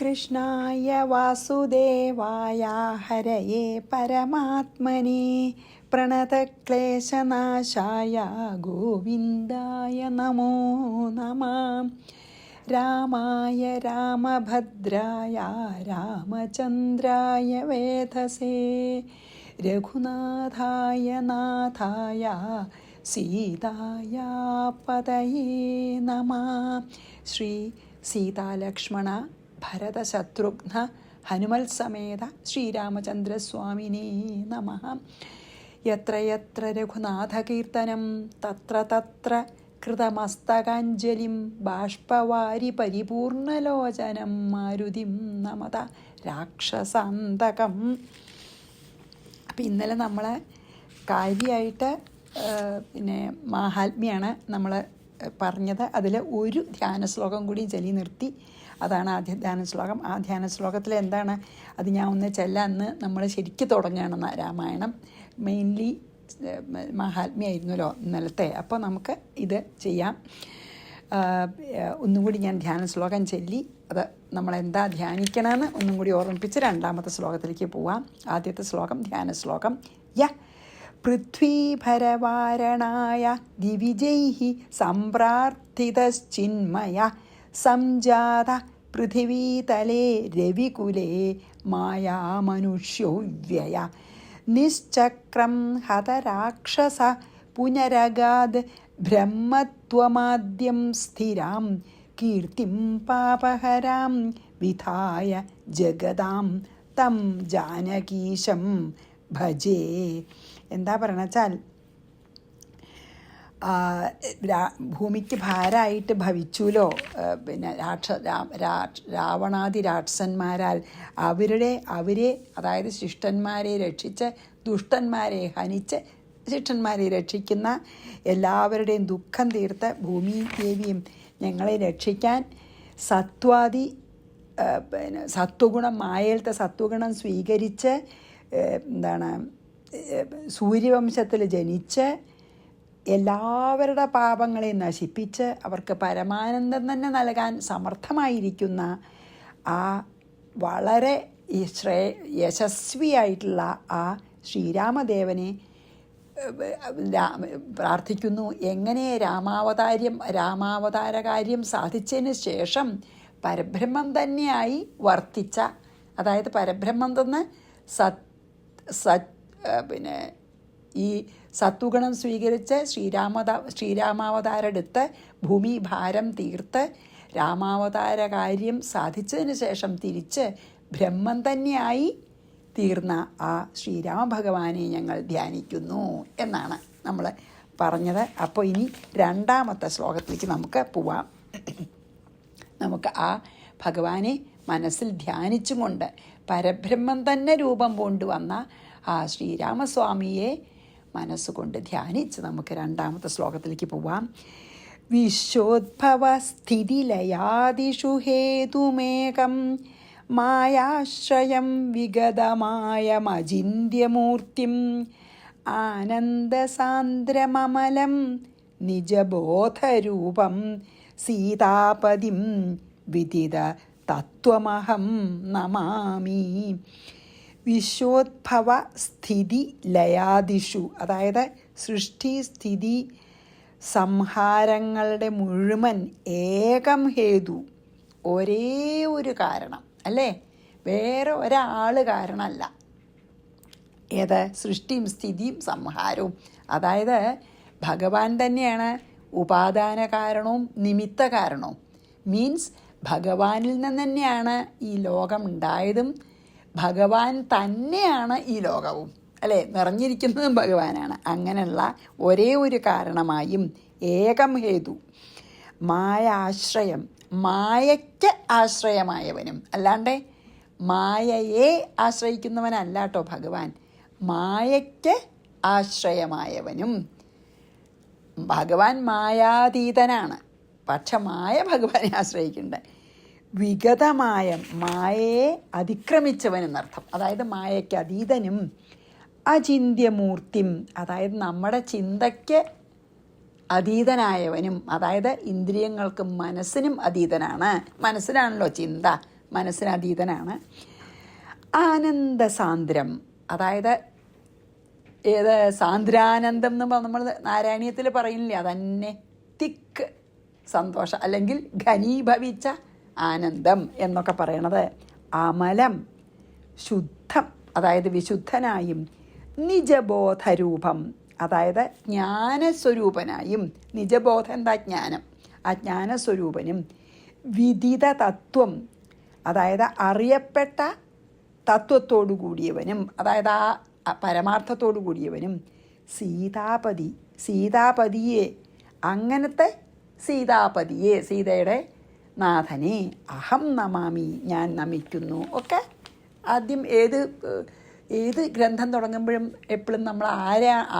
കൃഷ്ണായ വാസുദേവായ ഹരയേ പരമാത്മനെ പ്രണതക്ലേശനാശായ ഗോവിന്ദായ നമോ നമഃ. രാമായ രാമഭദ്രായ രാമചന്ദ്രായ വേധസേ രഘുനാഥായ നാഥായ സീതായ പതയേ നമഃ. ശ്രീ സീതാലക്ഷ്മണ ഭരതശത്രുഘ്ന ഹനുമൽ സമേത ശ്രീരാമചന്ദ്രസ്വാമിനേ നമഃ. യത്ര യത്ര രഘുനാഥകീർത്തനം തത്ര തത്ര കൃതമസ്തകാഞ്ജലിം ബാഷ്പവാരി പരിപൂർണലോചനം മാരുതിം നമത രാക്ഷസാന്തകം. അപ്പം ഇന്നലെ നമ്മൾ കാര്യമായിട്ട് മാഹാത്മ്യാണ് നമ്മൾ പറഞ്ഞത്. അതിൽ ഒരു ധ്യാന ശ്ലോകം കൂടി ചൊല്ലി നിർത്തി. അതാണ് ആദ്യ ധ്യാന ശ്ലോകം. ആ ധ്യാന ശ്ലോകത്തിൽ എന്താണ് അത് ഞാൻ ഒന്ന് ചെല്ലാന്ന് നമ്മൾ ശരിക്കും തുടങ്ങുകയാണ്. രാമായണം മെയിൻലി മഹാത്മ്യായിരുന്നല്ലോ ഇന്നലത്തെ. അപ്പോൾ നമുക്ക് ഇത് ചെയ്യാം. ഒന്നും കൂടി ഞാൻ ധ്യാന ശ്ലോകം ചൊല്ലി അത് നമ്മളെന്താ ധ്യാനിക്കണമെന്ന് ഒന്നും കൂടി ഓർമ്മിപ്പിച്ച് രണ്ടാമത്തെ ശ്ലോകത്തിലേക്ക് പോവാം. ആദ്യത്തെ ശ്ലോകം ധ്യാന ശ്ലോകം. പൃഥ്വീഭരവാരണായ ദിവിജൈഃ സംപ്രാർത്ഥിതശ്ചിന്മയ സംജാത പൃഥിവീതലേ രവികുലേ മായാമനുഷ്യോവ്യയ നിശ്ചക്രം ഹതരാക്ഷസ പുനരഗാദ് ബ്രഹ്മത്വമാദ്യം സ്ഥിരാം കീർത്തിം പാപഹരാം വിധായ ജഗതാം തം ജാനകീശം ഭജേ. എന്താ പറയണെച്ചാൽ ഭൂമിക്ക് ഭാരമായിട്ട് ഭവിച്ചുല്ലോ രാവണാദി രാക്ഷസന്മാരാൽ. അവരെ അതായത് ശിഷ്ടന്മാരെ രക്ഷിച്ച് ദുഷ്ടന്മാരെ ഹനിച്ച് ശിഷ്ടന്മാരെ രക്ഷിക്കുന്ന എല്ലാവരുടെയും ദുഃഖം തീർത്ത് ഭൂമി ദേവിയും ഞങ്ങളെ രക്ഷിക്കാൻ സത്വഗുണം മായയിലത്തെ സത്വഗുണം സ്വീകരിച്ച് സൂര്യവംശത്തിൽ ജനിച്ച് എല്ലാവരുടെ പാപങ്ങളെ നശിപ്പിച്ച് അവർക്ക് പരമാനന്ദം തന്നെ നൽകാൻ സമർത്ഥമായിരിക്കുന്ന ആ വളരെ യശസ്വിയായിട്ടുള്ള ആ ശ്രീരാമദേവനെ പ്രാർത്ഥിക്കുന്നു. എങ്ങനെ രാമാവതാര കാര്യം സാധിച്ചതിന് ശേഷം പരബ്രഹ്മം തന്നെയായി വർത്തിച്ച, അതായത് പരബ്രഹ്മം തന്നെ ഈ സത്വഗുണം സ്വീകരിച്ച് ശ്രീരാമാവതാരെടുത്ത് ഭൂമി ഭാരം തീർത്ത് രാമാവതാര കാര്യം സാധിച്ചതിന് ശേഷം തിരിച്ച് ബ്രഹ്മം തന്നെയായി തീർന്ന ആ ശ്രീരാമഭഗവാനെ ഞങ്ങൾ ധ്യാനിക്കുന്നു എന്നാണ് നമ്മൾ പറഞ്ഞത്. അപ്പോൾ ഇനി രണ്ടാമത്തെ ശ്ലോകത്തിലേക്ക് നമുക്ക് പോവാം. നമുക്ക് ആ ഭഗവാനെ മനസ്സിൽ ധ്യാനിച്ചും കൊണ്ട് പരബ്രഹ്മം തന്നെ രൂപം കൊണ്ടുവന്ന ആ ശ്രീരാമസ്വാമിയെ മനസ്സുകൊണ്ട് ധ്യാനിച്ച് നമുക്ക് രണ്ടാമത്തെ ശ്ലോകത്തിലേക്ക് പോവാം. വിശ്വോദ്ഭവ സ്ഥിതിലയാദിഷു ഹേതുമേകം മായാശ്രയം വിഗതമായമചിന്യമൂർത്തിം ആനന്ദസാന്ദ്രമമലം നിജബോധരൂപം സീതാപതിം വിദിത തത്വമഹം നമാമി. വിശ്വോദ്ഭവ സ്ഥിതി ലയാദിഷു, അതായത് സൃഷ്ടി സ്ഥിതി സംഹാരങ്ങളുടെ മുഴുവൻ ഏകം ഹേതു, ഒരേ ഒരു കാരണം അല്ലേ, വേറെ ഒരാൾ കാരണമല്ല. ഏത് സൃഷ്ടിയും സ്ഥിതിയും സംഹാരവും, അതായത് ഭഗവാൻ തന്നെയാണ് ഉപാദാന കാരണവും നിമിത്ത കാരണവും. മീൻസ് ഭഗവാനിൽ നിന്ന് തന്നെയാണ് ഈ ലോകം ഉണ്ടായതും ഭഗവാൻ തന്നെയാണ് ഈ ലോകവും അല്ലേ, നിറഞ്ഞിരിക്കുന്നതും ഭഗവാനാണ്. അങ്ങനെയുള്ള ഒരേ ഒരു കാരണമായും ഏകം ഹേതു മായ ആശ്രയം, മായയ്ക്ക് ആശ്രയമായവനും, അല്ലാണ്ട് മായയെ ആശ്രയിക്കുന്നവനല്ല കേട്ടോ ഭഗവാൻ, മായയ്ക്ക് ആശ്രയമായവനും. ഭഗവാൻ മായാതീതനാണ്, പക്ഷെ മായ ഭഗവാനെ ആശ്രയിക്കണ്ടേ. വിഗതമായ മായയെ അതിക്രമിച്ചവനെന്നർത്ഥം, അതായത് മായയ്ക്ക് അതീതനും അചിന്യമൂർത്തിം, അതായത് നമ്മുടെ ചിന്തയ്ക്ക് അതീതനായവനും, അതായത് ഇന്ദ്രിയങ്ങൾക്കും മനസ്സിനും അതീതനാണ്. മനസ്സിനാണല്ലോ ചിന്ത, മനസ്സിനതീതനാണ്. ആനന്ദസാന്ദ്രം, അതായത് ഏത് സാന്ദ്രാനന്ദം എന്ന് നമ്മൾ നാരായണീയത്തിൽ പറയുന്നില്ലേ, അതന്നെ തിക്ക് സന്തോഷം അല്ലെങ്കിൽ ഘനീഭവിച്ച ആനന്ദം എന്നൊക്കെ പറയണത്. അമലം, ശുദ്ധം, അതായത് വിശുദ്ധനായും, നിജബോധരൂപം, അതായത് ജ്ഞാനസ്വരൂപനായും. നിജബോധം എന്താ? ജ്ഞാനം. ആ ജ്ഞാനസ്വരൂപനും, വിദിത തത്വം, അതായത് അറിയപ്പെട്ട തത്വത്തോടു കൂടിയവനും, അതായത് ആ പരമാർത്ഥത്തോടു കൂടിയവനും, സീതാപതി, സീതാപതിയെ, അങ്ങനത്തെ സീതാപതിയെ, സീതയുടെ നാഥനെ, അഹം നമാമി, ഞാൻ നമിക്കുന്നു. ഒക്കെ ആദ്യം ഏത് ഗ്രന്ഥം തുടങ്ങുമ്പോഴും എപ്പോഴും നമ്മൾ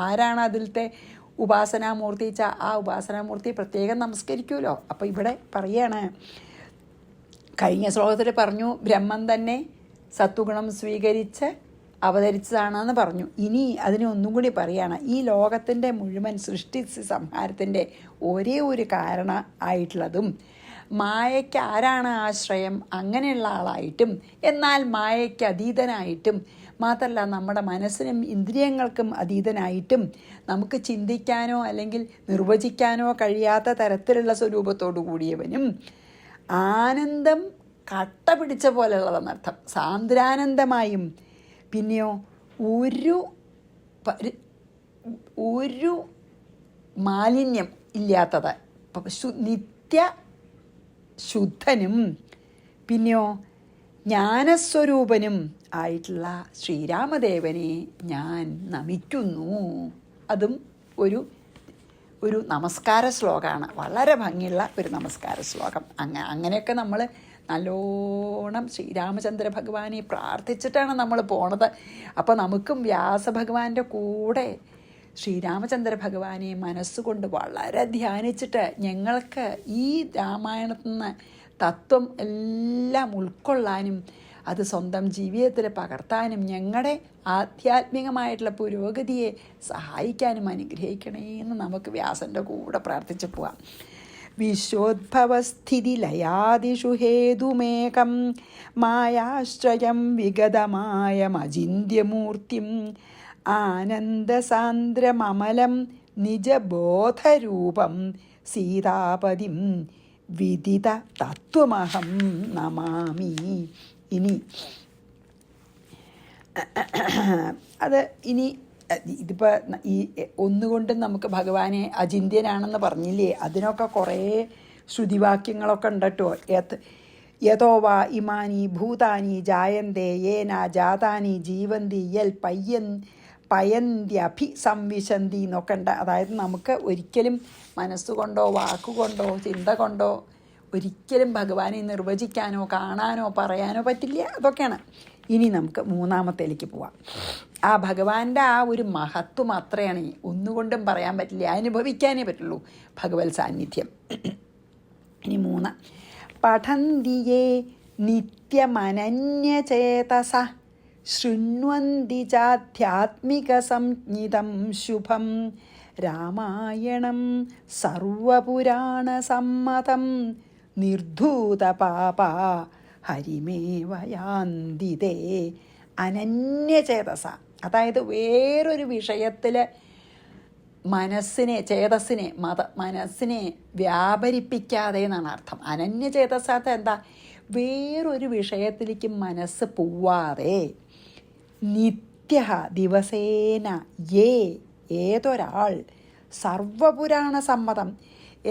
ആരാണ് അതിലത്തെ ഉപാസനാമൂർത്തി വെച്ചാൽ ആ ഉപാസനാമൂർത്തി പ്രത്യേകം നമസ്കരിക്കുമല്ലോ. അപ്പോൾ ഇവിടെ പറയാണ്, കഴിഞ്ഞ ശ്ലോകത്തിൽ പറഞ്ഞു ബ്രഹ്മം തന്നെ സത്വഗുണം സ്വീകരിച്ച് അവതരിച്ചതാണെന്ന് പറഞ്ഞു. ഇനി അതിനെ ഒന്നും കൂടി പറയുകയാണ്, ഈ ലോകത്തിൻ്റെ മുഴുവൻ സൃഷ്ടി സംഹാരത്തിൻ്റെ ഒരേ ഒരു കാരണം ആയിട്ടുള്ളതും മായയ്ക്ക് ആരാണ് ആശ്രയം, അങ്ങനെയുള്ള ആളായിട്ടും എന്നാൽ മായയ്ക്ക് അതീതനായിട്ടും മാത്രമല്ല നമ്മുടെ മനസ്സിനും ഇന്ദ്രിയങ്ങൾക്കും അതീതനായിട്ടും നമുക്ക് ചിന്തിക്കാനോ അല്ലെങ്കിൽ നിർവചിക്കാനോ കഴിയാത്ത തരത്തിലുള്ള സ്വരൂപത്തോടു കൂടിയവനും, ആനന്ദം കട്ട പിടിച്ച പോലെയുള്ളതെന്നർത്ഥം, സാന്ദ്രാനന്ദമായും, പിന്നെയോ ഒരു മാലിന്യം ഇല്ലാത്തത്, നിത്യ ശുദ്ധനും, പിന്നെയോ ജ്ഞാനസ്വരൂപനും ആയിട്ടുള്ള ശ്രീരാമദേവനെ ഞാൻ നമിക്കുന്നു. അതും ഒരു നമസ്കാര ശ്ലോകമാണ്, വളരെ ഭംഗിയുള്ള ഒരു നമസ്കാര ശ്ലോകം. അങ്ങനെയൊക്കെ നമ്മൾ നല്ലോണം ശ്രീരാമചന്ദ്ര ഭഗവാനെ പ്രാർത്ഥിച്ചിട്ടാണ് നമ്മൾ പോണത്. അപ്പോൾ നമുക്കും വ്യാസഭഗവാന്റെ കൂടെ ശ്രീരാമചന്ദ്ര ഭഗവാനെ മനസ്സുകൊണ്ട് വളരെ ധ്യാനിച്ചിട്ട് ഞങ്ങൾക്ക് ഈ രാമായണത്തിൽ നിന്ന് തത്വം എല്ലാം ഉൾക്കൊള്ളാനും അത് സ്വന്തം ജീവിതത്തിൽ പകർത്താനും ഞങ്ങളുടെ ആധ്യാത്മികമായിട്ടുള്ള പുരോഗതിയെ സഹായിക്കാനും അനുഗ്രഹിക്കണേ എന്ന് നമുക്ക് വ്യാസൻ്റെ കൂടെ പ്രാർത്ഥിച്ചു പോവാം. വിശ്വോദ്ഭവസ്ഥിതി ലയാദിഷു ഹേതുമേകം മായാശ്രയം വിഗതമായമചിന്യമൂർത്തിം ആനന്ദസാന്ദ്രമമലം നിജബോധരൂപം സീതാപതിം വിദിത തത്വമഹം നമാമി. ഇനി ഇതിപ്പോൾ ഈ ഒന്നുകൊണ്ടും നമുക്ക് ഭഗവാനെ അചിന്ത്യനാണെന്ന് പറഞ്ഞില്ലേ, അതിനൊക്കെ കുറേ ശ്രുതിവാക്യങ്ങളൊക്കെ ഉണ്ട് കേട്ടോ. യതോ വാ ഇമാനി ഭൂതാനി ജായന്തേ യേന ജാതാനി ജീവന്തി യൽ പയന്ത്യഭിസംവിശന്തി എന്നൊക്കെ ഉണ്ട്. അതായത് നമുക്ക് ഒരിക്കലും മനസ്സുകൊണ്ടോ വാക്കുകൊണ്ടോ ചിന്ത കൊണ്ടോ ഒരിക്കലും ഭഗവാനെ നിർവചിക്കാനോ കാണാനോ പറയാനോ പറ്റില്ല. അതൊക്കെയാണ്. ഇനി നമുക്ക് മൂന്നാമത്തേലേക്ക് പോവാം. ആ ഭഗവാന്റെ ആ ഒരു മഹത്വം അത്രയാണ്, ഒന്നുകൊണ്ടും പറയാൻ പറ്റില്ല, അനുഭവിക്കാനേ പറ്റുള്ളൂ ഭഗവത് സാന്നിധ്യം. ഇനി 3, പഠന്തിയേ നിത്യമനന്യചേതസ ശൃണ്വന്തി ചാധ്യാത്മിക സംജ്ഞിതം ശുഭം രാമായണം സർവപുരാണസമ്മതം നിർധൂതപാപ ഹരിമേവയാന്തിതേ. അനന്യചേതസ, അതായത് വേറൊരു വിഷയത്തിൽ മനസ്സിനെ വ്യാപരിപ്പിക്കാതെ എന്നാണ് അർത്ഥം. അനന്യചേതസാത്ത എന്താ? വേറൊരു വിഷയത്തിലേക്ക് മനസ്സ് പോവാതെ നിത്യ ദിവസേന ഏതൊരാൾ സർവപുരാണ സമ്മതം,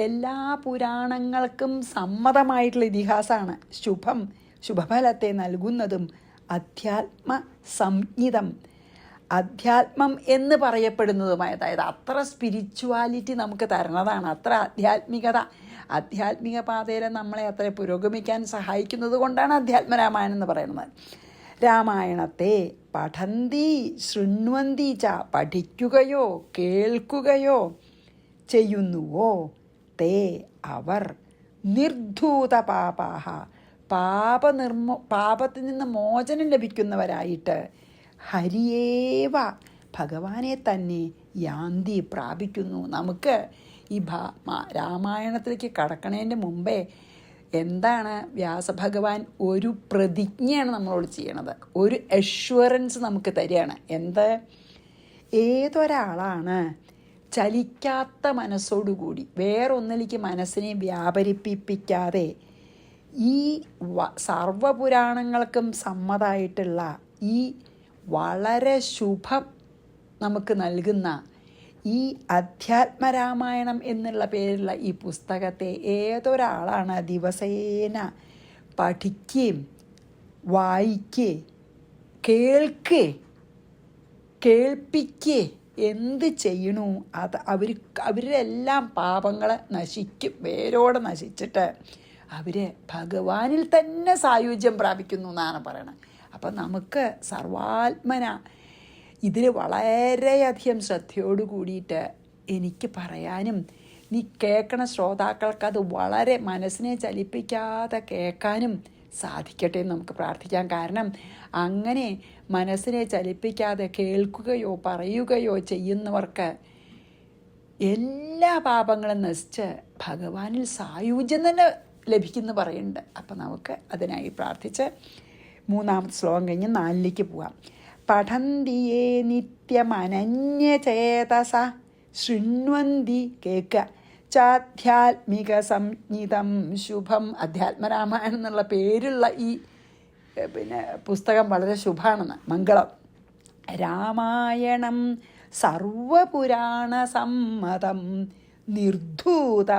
എല്ലാ പുരാണങ്ങൾക്കും സമ്മതമായിട്ടുള്ള ഇതിഹാസമാണ്, ശുഭഫലത്തെ നൽകുന്നതും അധ്യാത്മ സംജ്ഞിതം, അധ്യാത്മം എന്ന് പറയപ്പെടുന്നതുമായ, അതായത് അത്ര സ്പിരിച്വാലിറ്റി നമുക്ക് തരണതാണ്, അത്ര ആധ്യാത്മിക പാതയിൽ നമ്മളെ അത്ര പുരോഗമിക്കാൻ സഹായിക്കുന്നത് കൊണ്ടാണ് അധ്യാത്മരാമായണം എന്ന് പറയുന്നത്. രാമായണത്തെ പഠന്തി ശൃണ്വന്തി ച, പഠിക്കുകയോ കേൾക്കുകയോ ചെയ്യുന്നുവോ, തേ അവർ നിർധൂത പാപാഹ, പാപത്തിൽ നിന്ന് മോചനം ലഭിക്കുന്നവരായിട്ട് ഹരിയേവ, ഭഗവാനെ തന്നെ യാന്തി പ്രാപിക്കുന്നു. നമുക്ക് ഈ രാമായണത്തിലേക്ക് കടക്കണതിൻ്റെ മുമ്പേ എന്താണ് വ്യാസഭഗവാൻ ഒരു പ്രതിജ്ഞയാണ് നമ്മളോട് ചെയ്യണത്, ഒരു അഷ്വറൻസ് നമുക്ക് തരികയാണ്. എന്ത്? ഏതൊരാളാണ് ചലിക്കാത്ത മനസ്സോടുകൂടി വേറൊന്നിലേക്ക് മനസ്സിനെ വ്യാപരിപ്പിക്കാതെ ഈ സർവപുരാണങ്ങൾക്കും സമ്മതമായിട്ടുള്ള ഈ വളരെ ശുഭം നമുക്ക് നൽകുന്ന ഈ അധ്യാത്മരാമായണം എന്നുള്ള പേരുള്ള ഈ പുസ്തകത്തെ ഏതൊരാളാണ് ദിവസേന പഠിക്കുകയും വായിക്കുകയും കേൾപ്പിക്കുകയും എന്ത് ചെയ്യണു, അത് അവരുടെ എല്ലാം പാപങ്ങൾ നശിക്കും, വേരോടെ നശിച്ചിട്ട് അവർ ഭഗവാനിൽ തന്നെ സായുജ്യം പ്രാപിക്കുന്നു എന്നാണ് പറയണത്. അപ്പം നമുക്ക് സർവാത്മന ഇതിൽ വളരെയധികം ശ്രദ്ധയോട് കൂടിയിട്ട് എനിക്ക് പറയാനും നീ കേൾക്കണ ശ്രോതാക്കൾക്ക് അത് വളരെ മനസ്സിനെ ചലിപ്പിക്കാതെ കേൾക്കാനും സാധിക്കട്ടെ എന്ന് നമുക്ക് പ്രാർത്ഥിക്കാം. കാരണം അങ്ങനെ മനസ്സിനെ ചലിപ്പിക്കാതെ കേൾക്കുകയോ പറയുകയോ ചെയ്യുന്നവർക്ക് എല്ലാ പാപങ്ങളും നശിച്ച് ഭഗവാനിൽ സായുജ്യം തന്നെ ലഭിക്കുമെന്ന് പറയുന്നുണ്ട്. അപ്പം നമുക്ക് അതിനായി പ്രാർത്ഥിച്ച് മൂന്നാമത്തെ ശ്ലോകം കഴിഞ്ഞ് 4ലേക്ക് പോവാം. പഠന്തിയേ നിത്യമനന്യചേതസ ശൃണ്വന്തി കേൾക്കുക ചാധ്യാത്മിക സംജ്ഞിതം ശുഭം. അധ്യാത്മരാമായണം എന്നുള്ള പേരുള്ള ഈ പുസ്തകം വളരെ ശുഭമാണെന്ന്, മംഗളം. രാമായണം സർവപുരാണ സമ്മതം നിർധൂത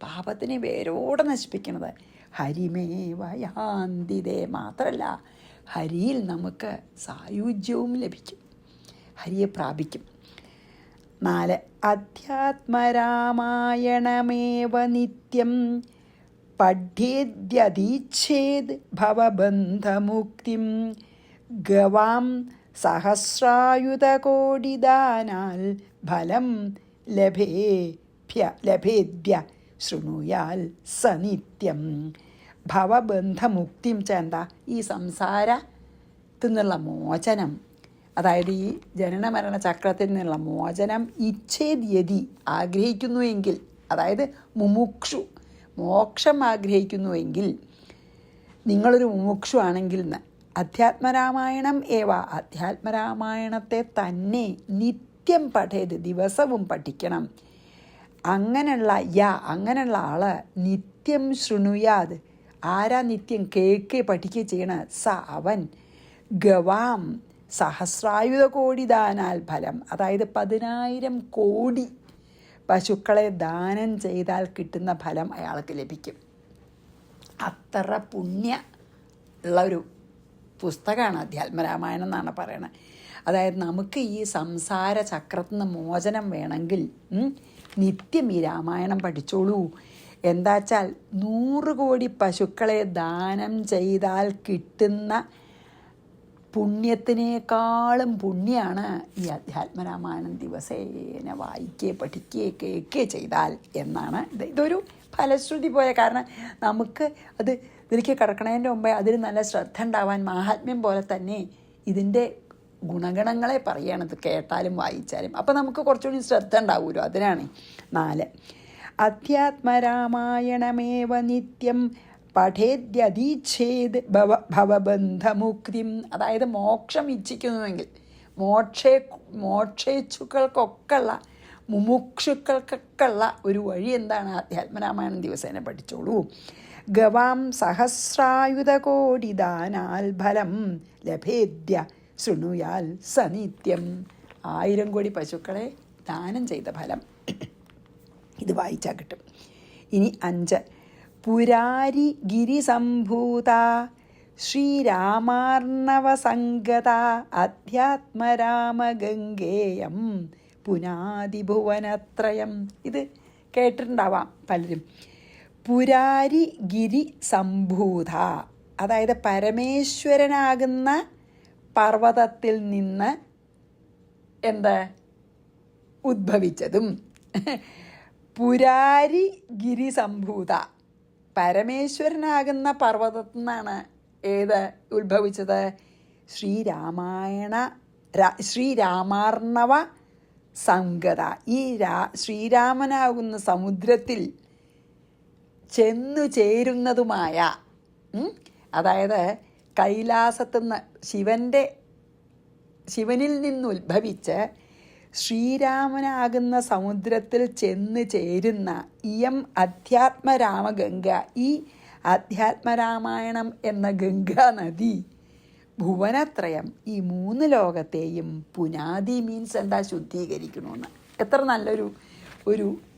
പാപത്തിനെ വേരോടെ നശിപ്പിക്കുന്നത്. ഹരിമേവയാന്തിതേ, മാത്രമല്ല ഹരിയിൽ നമുക്ക് സായുജ്യവും ലഭിക്കും, ഹരിയെ പ്രാപിക്കും. 4 അധ്യാത്മരാമായണമേവ നിത്യം പഠ്യേദ്യതീച്ഛേത് ഭവബന്ധമുക്തിം ഗവാം സഹസ്രായുധകോടിദാനാൽ ഫലം ലഭേദ്യ ശൃണുയാൽ ഭവബന്ധമുക്തിം എന്താ? ഈ സംസാരത്തിൽ നിന്നുള്ള മോചനം, അതായത് ഈ ജനന മരണ ചക്രത്തിൽ നിന്നുള്ള മോചനം ഇച്ഛേദ്യതി ആഗ്രഹിക്കുന്നുവെങ്കിൽ, അതായത് മുമുക്ഷു മോക്ഷം ആഗ്രഹിക്കുന്നുവെങ്കിൽ, നിങ്ങളൊരു മുമുക്ഷു ആണെങ്കിൽ അധ്യാത്മരാമായണം അധ്യാത്മരാമായണത്തെ തന്നെ നിത്യം പഠേത്, ദിവസവും പഠിക്കണം. അങ്ങനെയുള്ള ആള് നിത്യം ശൃണുയാത്, ആരാ നിത്യം കേൾക്കുകയും പഠിക്കുകയും ചെയ്യണ? അവൻ ഗവാം സഹസ്രായുധ കോടി ദാനാൽ ഫലം, അതായത് 10,000 കോടി പശുക്കളെ ദാനം ചെയ്താൽ കിട്ടുന്ന ഫലം അയാൾക്ക് ലഭിക്കും. അത്ര പുണ്യ ഉള്ളൊരു പുസ്തകമാണ് അധ്യാത്മരാമായണം എന്നാണ് പറയണത്. അതായത് നമുക്ക് ഈ സംസാര ചക്രത്തിൽ നിന്ന് മോചനം വേണമെങ്കിൽ നിത്യം ഈ രാമായണം പഠിച്ചോളൂ. എന്താച്ചാൽ 100 കോടി പശുക്കളെ ദാനം ചെയ്താൽ കിട്ടുന്ന പുണ്യത്തിനേക്കാളും പുണ്യമാണ് ഈ അധ്യാത്മരാമായണം ദിവസേന വായിക്കുകയും പഠിക്കുകയും കേൾക്കുകയും ചെയ്താൽ എന്നാണ്. ഇതൊരു ഫലശ്രുതി പോയ, കാരണം നമുക്ക് അത് ഇതിലേക്ക് കിടക്കണതിൻ്റെ മുമ്പേ അതിൽ നല്ല ശ്രദ്ധ ഉണ്ടാവാൻ മാഹാത്മ്യം പോലെ തന്നെ ഇതിൻ്റെ ഗുണഗണങ്ങളെ പറയുകയാണത് കേട്ടാലും വായിച്ചാലും. അപ്പോൾ നമുക്ക് കുറച്ചുകൂടി ശ്രദ്ധ ഉണ്ടാവുമല്ലോ, അതിനാണ്. 4 അധ്യാത്മരാമായണമേവ നിത്യം പഠേദ്യതീച്ഛേത് ഭവബന്ധമുക്തിം, അതായത് മോക്ഷം ഇച്ഛിക്കുന്നുവെങ്കിൽ, മോക്ഷേച്ഛുക്കൾക്കൊക്കെ ഉള്ള മുമുക്ഷുക്കൾക്കൊക്കെ ഉള്ള ഒരു വഴി എന്താണ്? അധ്യാത്മരാമായണം ദിവസേന പഠിച്ചോളൂ. ഗവാം സഹസ്രായുധകോടി ദാനാൽ ഫലം ലഭേദ്യ ശൃണുയാൽ സനിത്യം. 1000 കോടി പശുക്കളെ ദാനം ചെയ്ത ഫലം ഇത് വായിച്ചാൽ കിട്ടും. ഇനി 5 പുരാരി ഗിരിസംഭൂത ശ്രീരാമാർണവസംഗത അധ്യാത്മരാമഗംഗേയം പുനാതിഭുവനത്രയം. ഇത് കേട്ടിട്ടുണ്ടാവാം പലരും. പുരാരി ഗിരി സംഭൂത, അതായത് പരമേശ്വരനാകുന്ന പർവ്വതത്തിൽ നിന്ന് ഉദ്ഭവിച്ചതും. പുരാരി ഗിരി സംഭൂത, പരമേശ്വരനാകുന്ന പർവ്വതത്തിൽ നിന്നാണ് ഉത്ഭവിച്ചത്? ശ്രീരാമാർണവ സംഗത, ഈ ശ്രീരാമനാകുന്ന സമുദ്രത്തിൽ ചെന്നു ചേരുന്നതുമായ, അതായത് കൈലാസത്തുനിന്ന് ശിവനിൽ നിന്നുദ്ഭവിച്ച് ശ്രീരാമനാകുന്ന സമുദ്രത്തിൽ ചെന്ന് ചേരുന്ന ഇയം അധ്യാത്മരാമഗംഗ, ഈ അധ്യാത്മരാമായണം എന്ന ഗംഗാ നദി ഭുവനത്രയം, ഈ 3 ലോകത്തെയും പുനാതി മീൻസ് എന്താ, ശുദ്ധീകരിക്കണമെന്ന്. എത്ര നല്ലൊരു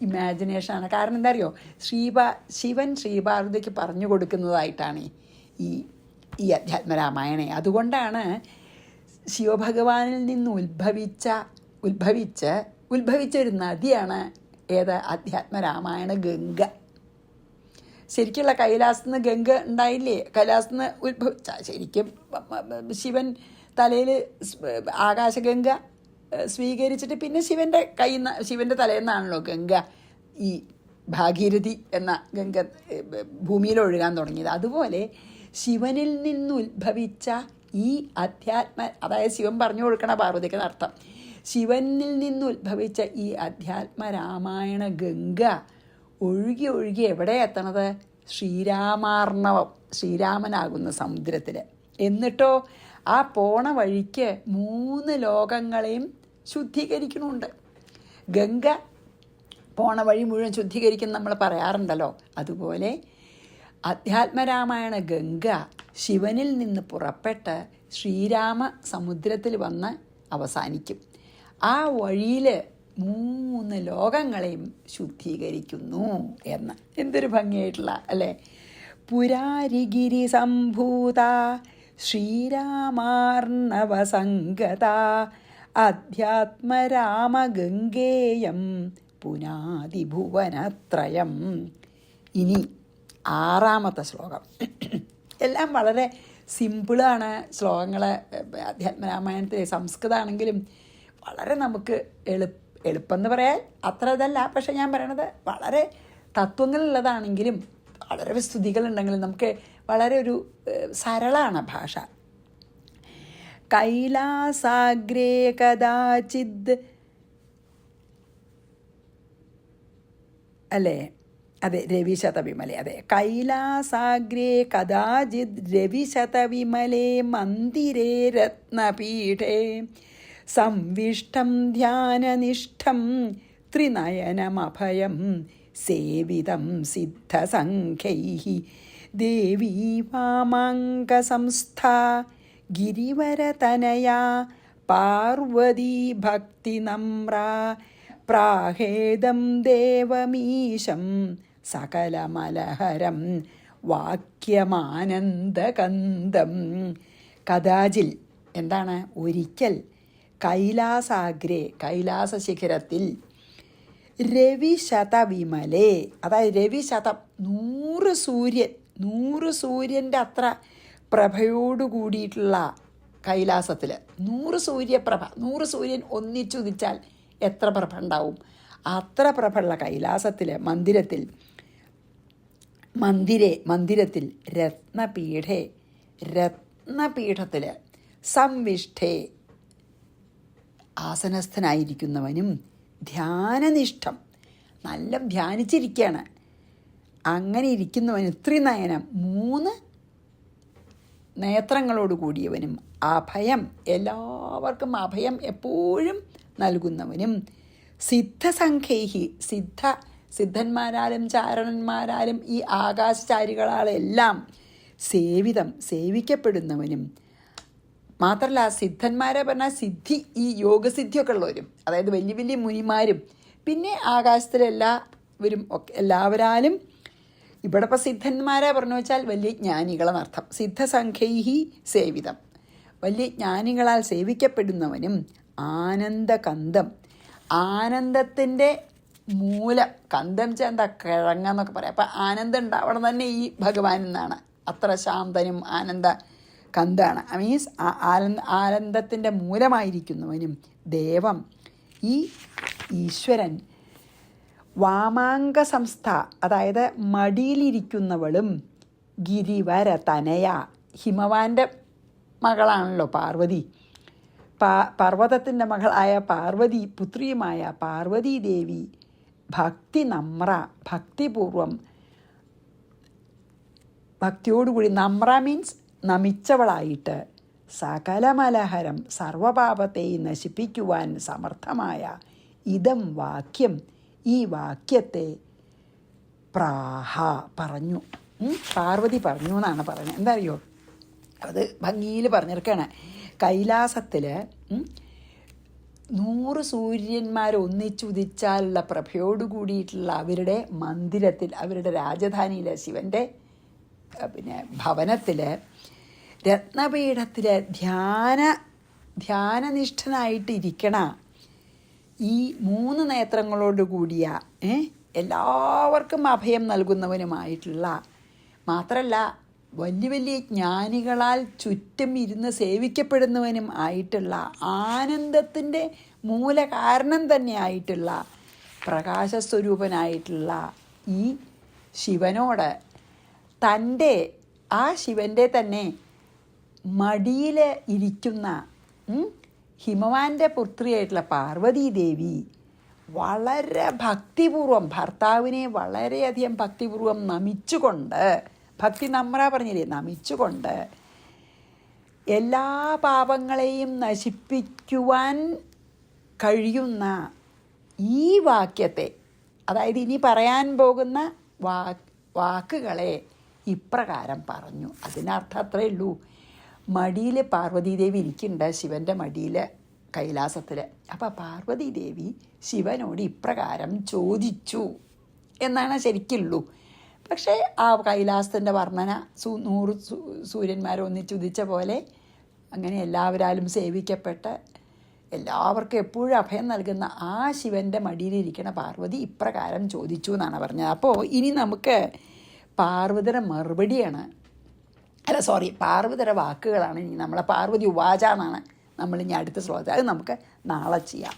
ഇമാജിനേഷനാണ്. കാരണം എന്താ അറിയോ, ശിവൻ ശ്രീപാർവതിക്ക് പറഞ്ഞു കൊടുക്കുന്നതായിട്ടാണ് ഈ അധ്യാത്മരാമായണേ. അതുകൊണ്ടാണ് ശിവഭഗവാനിൽ നിന്ന് ഉത്ഭവിച്ച ഒരു നദിയാണ് ഏത്, അധ്യാത്മരാമായണ ഗംഗ. ശരിക്കുള്ള കൈലാസത്തിൽ നിന്ന് ഗംഗ ഉണ്ടായില്ലേ, കൈലാസത്തിൽ നിന്ന് ഉത്ഭവിച്ച, ശരിക്കും ശിവൻ തലയിൽ ആകാശഗംഗ സ്വീകരിച്ചിട്ട് പിന്നെ ശിവൻ്റെ തലയിൽ നിന്നാണല്ലോ ഗംഗ, ഈ ഭാഗീരഥി എന്ന ഗംഗ ഭൂമിയിൽ ഒഴുകാൻ തുടങ്ങിയത്. അതുപോലെ ശിവനിൽ നിന്നുദ്ഭവിച്ച ഈ അതായത് ശിവൻ പറഞ്ഞു കൊടുക്കണ പാർവതിക്ക് അർത്ഥം, ശിവനിൽ നിന്നുദ്ഭവിച്ച ഈ അധ്യാത്മരാമായണ ഗംഗ ഒഴുകി എവിടെ എത്തണത്, ശ്രീരാമാർണവം, ശ്രീരാമനാകുന്ന സമുദ്രത്തിൽ. എന്നിട്ടോ ആ പോണ വഴിക്ക് 3 ലോകങ്ങളെയും ശുദ്ധീകരിക്കണമുണ്ട്. ഗംഗ പോണ വഴി മുഴുവൻ ശുദ്ധീകരിക്കും നമ്മൾ പറയാറുണ്ടല്ലോ. അതുപോലെ അധ്യാത്മരാമായണ ഗംഗ ശിവനിൽ നിന്ന് പുറപ്പെട്ട് ശ്രീരാമ സമുദ്രത്തിൽ വന്ന് അവസാനിക്കും. ആ വഴിയിൽ 3 ലോകങ്ങളെയും ശുദ്ധീകരിക്കുന്നു എന്ന്. എന്തൊരു ഭംഗിയായിട്ടുള്ള അല്ലേ. പുരാരിഗിരി സംഭൂത ശ്രീരാമാർണവസംഗത അധ്യാത്മരാമഗംഗേയം പുനാതി ഭുവനത്രയം. ഇനി 6ാമത്തെ ശ്ലോകം. എല്ലാം വളരെ സിമ്പിളാണ് ശ്ലോകങ്ങൾ. അധ്യാത്മരാമായണത്തിൽ സംസ്കൃതമാണെങ്കിലും വളരെ നമുക്ക് എളുപ്പം എന്ന് പറയാൻ അത്ര ഇതല്ല. പക്ഷെ ഞാൻ പറയണത് വളരെ തത്വങ്ങളുള്ളതാണെങ്കിലും വളരെ സ്തുതികളുണ്ടെങ്കിലും നമുക്ക് വളരെ ഒരു സരളാണ് ഭാഷ. കൈലാസാഗ്രേ കദാചിദ് അല്ലേ, അതെ, രവിശതവിമലേ, അതെ, കൈലാസാഗ്രേ കദാചിദ് രവിശതവിമലേ മന്ദിരേ രത്നപീഠേ സംവിഷ്ടം ധ്യാനനിഷ്ഠം ത്രിനയനമഭയം സേവിതം സിദ്ധസംഖ്യൈഃ ദേവീ വാമാംഗസംസ്ഥാ ഗിരിവരതനയാ പാർവതീ ഭക്തിനമ്രാ പ്രാഹേദം ദേവമീശം സകലമലഹരം വാക്യമാനന്ദകന്ദം. കദാചിൽ എന്താണ്, ഒരിക്കൽ, കൈലാസാഗ്രേ കൈലാസശിഖരത്തിൽ, രവിശതവിമലേ അതായത് രവിശതം 100 സൂര്യൻ്റെ അത്ര പ്രഭയോടു കൂടിയിട്ടുള്ള കൈലാസത്തിൽ 100 സൂര്യപ്രഭ, 100 സൂര്യൻ ഒന്നിച്ചുദിച്ചാൽ എത്ര പ്രഭ ഉണ്ടാവും, അത്ര പ്രഭയുള്ള കൈലാസത്തിൽ മന്ദിരത്തിൽ രത്നപീഠത്തിൽ സംവിഷ്ഠേ ആസനസ്ഥനായിരിക്കുന്നവനും ധ്യാനനിഷ്ഠം നല്ല ധ്യാനിച്ചിരിക്കുകയാണ്, അങ്ങനെ ഇരിക്കുന്നവന് ത്രിനയനം 3 നേത്രങ്ങളോട് കൂടിയവനും അഭയം എല്ലാവർക്കും അഭയം എപ്പോഴും നൽകുന്നവനും സിദ്ധസംഖ്യൈഹി സിദ്ധന്മാരാലും ചാരണന്മാരാലും ഈ ആകാശചാരികളാലെല്ലാം സേവിക്കപ്പെടുന്നവനും. മാത്രമല്ല സിദ്ധന്മാരെ പറഞ്ഞാൽ സിദ്ധി, ഈ യോഗസിദ്ധിയൊക്കെ ഉള്ളവരും, അതായത് വലിയ വലിയ മുനിമാരും, പിന്നെ ആകാശത്തിലെല്ലാവരും എല്ലാവരാലും. ഇവിടെ ഇപ്പോൾ സിദ്ധന്മാരെ പറഞ്ഞു വെച്ചാൽ വലിയ ജ്ഞാനികളെന്നർത്ഥം. സിദ്ധസംഖ്യൈഹി സേവിതം, വലിയ ജ്ഞാനികളാൽ സേവിക്കപ്പെടുന്നവനും. ആനന്ദകന്ദം, ആനന്ദത്തിൻ്റെ മൂലം, കന്ദം എന്താ, കിഴങ്ങെന്നൊക്കെ പറയാം. അപ്പം ആനന്ദം ഉണ്ടാവണം തന്നെ ഈ ഭഗവാനിൽ നിന്നാണ്. അത്ര ശാന്തനും കന്ദാണ്, മീൻസ് ആനന്ദത്തിൻ്റെ മൂലമായിരിക്കുന്നവനും. ദേവം, ഈ ഈശ്വരൻ. വാമാങ്ക സംസ്ഥ അതായത് മടിയിലിരിക്കുന്നവളും. ഗിരിവര തനയ, ഹിമവാൻ്റെ മകളാണല്ലോ പാർവതി. പർവ്വതത്തിൻ്റെ മകളായ പാർവതി, പുത്രിയുമായ പാർവതീദേവി ഭക്തി നമ്ര, ഭക്തിപൂർവം ഭക്തിയോടുകൂടി നമ്ര മീൻസ് നമിച്ചവളായിട്ട് സകലമലഹരം സർവപാപത്തെയും നശിപ്പിക്കുവാൻ സമർത്ഥമായ ഇതം വാക്യം, ഈ വാക്യത്തെ പ്രാഹ പറഞ്ഞു, പാർവതി പറഞ്ഞു എന്നാണ് പറയുന്നത്. എന്താ അറിയോ, അത് ഭംഗിയിൽ പറഞ്ഞിരിക്കുകയാണ്. കൈലാസത്തിൽ 100 സൂര്യന്മാർ ഒന്നിച്ചുദിച്ചാലുള്ള പ്രഭയോട് കൂടിയിട്ടുള്ള അവരുടെ മന്ദിരത്തിൽ, അവരുടെ രാജധാനിയിലെ ശിവൻ്റെ ഭവനത്തിൽ രത്നപീഠത്തിൽ ധ്യാനനിഷ്ഠനായിട്ടിരിക്കണ ഈ 3 നേത്രങ്ങളോട് കൂടിയ എല്ലാവർക്കും അഭയം നൽകുന്നവനുമായിട്ടുള്ള, മാത്രമല്ല വലിയ വലിയ ജ്ഞാനികളാൽ ചുറ്റും ഇരുന്ന് സേവിക്കപ്പെടുന്നവനും ആയിട്ടുള്ള, ആനന്ദത്തിൻ്റെ മൂലകാരണം തന്നെയായിട്ടുള്ള പ്രകാശസ്വരൂപനായിട്ടുള്ള ഈ ശിവനോട് തൻ്റെ ആ ശിവൻ്റെ തന്നെ മടിയിൽ ഇരിക്കുന്ന ഹിമവാൻ്റെ പുത്രിയായിട്ടുള്ള പാർവതീദേവി വളരെ ഭക്തിപൂർവം, ഭർത്താവിനെ വളരെയധികം ഭക്തിപൂർവം നമിച്ചുകൊണ്ട്, ഭക്തി നമ്ര പറഞ്ഞില്ലേ, നമിച്ചുകൊണ്ട് എല്ലാ പാപങ്ങളെയും നശിപ്പിക്കുവാൻ കഴിയുന്ന ഈ വാക്യത്തെ, അതായത് ഇനി പറയാൻ പോകുന്ന വാക്കുകളെ ഇപ്രകാരം പറഞ്ഞു. അതിനർത്ഥം അത്രയേ ഉള്ളൂ. മടിയിൽ പാർവതീദേവി ഇരിക്കുന്നുണ്ട്, ശിവൻ്റെ മടിയിൽ കൈലാസത്തിൽ. അപ്പോൾ പാർവതീദേവി ശിവനോട് ഇപ്രകാരം ചോദിച്ചു എന്നാണ് ശരിക്കുള്ളൂ. പക്ഷേ ആ കൈലാസത്തിൻ്റെ വർണ്ണന 100 സൂര്യന്മാർ ഒന്നിച്ചുദിച്ച പോലെ അങ്ങനെ എല്ലാവരാലും സേവിക്കപ്പെട്ട് എല്ലാവർക്കും എപ്പോഴും അഭയം നൽകുന്ന ആ ശിവൻ്റെ മടിയിലിരിക്കുന്ന പാർവതി ഇപ്രകാരം ചോദിച്ചു എന്നാണ് പറഞ്ഞത്. അപ്പോൾ ഇനി നമുക്ക് പാർവതിയുടെ മറുപടിയാണ്, പാർവതിയുടെ വാക്കുകളാണ് ഇനി നമ്മളെ പാർവതി ഉവാച എന്നാണ് നമ്മൾ ഇനി അടുത്ത ശ്ലോകത്തിൽ. അത് നമുക്ക് നാളെ ചെയ്യാം.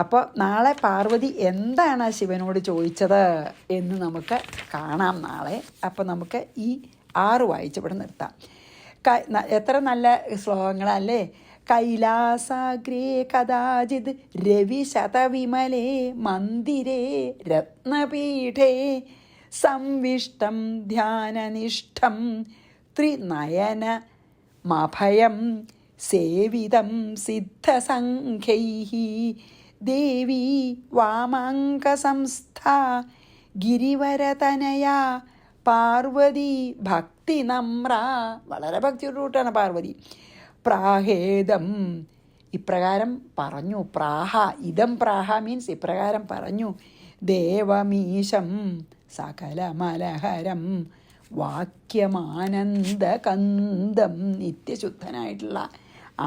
അപ്പോൾ നാളെ പാർവതി എന്താണ് ശിവനോട് ചോദിച്ചത് എന്ന് നമുക്ക് കാണാം നാളെ. അപ്പോൾ നമുക്ക് ഈ 6 വായിച്ചിവിടെ നിർത്താം. എത്ര നല്ല ശ്ലോകങ്ങളല്ലേ. കൈലാസാഗ്രേ കഥാചിത് രവിശതവിമലേ മന്ദിരേ രത്നപീഠേ സംവിഷ്ടം ധ്യാനനിഷ്ഠം ത്രിനയനമഭയം സേവിതം സിദ്ധസംഖ്യൈഃ ദേവി വാമാങ്കസംസ്ഥാ ഗിരിവരതനയാ പാർവതി ഭക്തി നമ്ര. വളരെ ഭക്തിയോടുകൂട്ടാണ് പാർവതി. പ്രാഹേദം ഇപ്രകാരം പറഞ്ഞു. പ്രാഹ ഇതം പ്രാഹ മീൻസ് ഇപ്രകാരം പറഞ്ഞു. ദേവമീശം സകലമലഹരം വാക്യമാനന്ദകന്ദം നിത്യശുദ്ധനായിട്ടുള്ള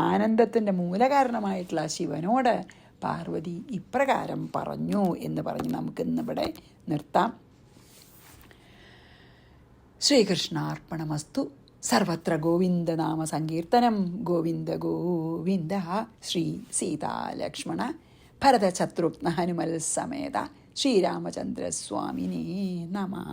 ആനന്ദത്തിൻ്റെ മൂലകാരണമായിട്ടുള്ള ശിവനോട് പാർവതി ഇപ്രകാരം പറഞ്ഞു എന്ന് പറഞ്ഞ് നമുക്കിന്നിവിടെ നിർത്താം. ശ്രീകൃഷ്ണാർപ്പണമസ്തു. സർവത്ര ഗോവിന്ദനാമ സങ്കീർത്തനം. ഗോവിന്ദ ഗോവിന്ദ. ശ്രീ സീതാലക്ഷ്മണ ഭരതശത്രുഘ്ന ഹനുമൽ സമേത ശ്രീരാമചന്ദ്രസ്വാമിനേ നമഃ.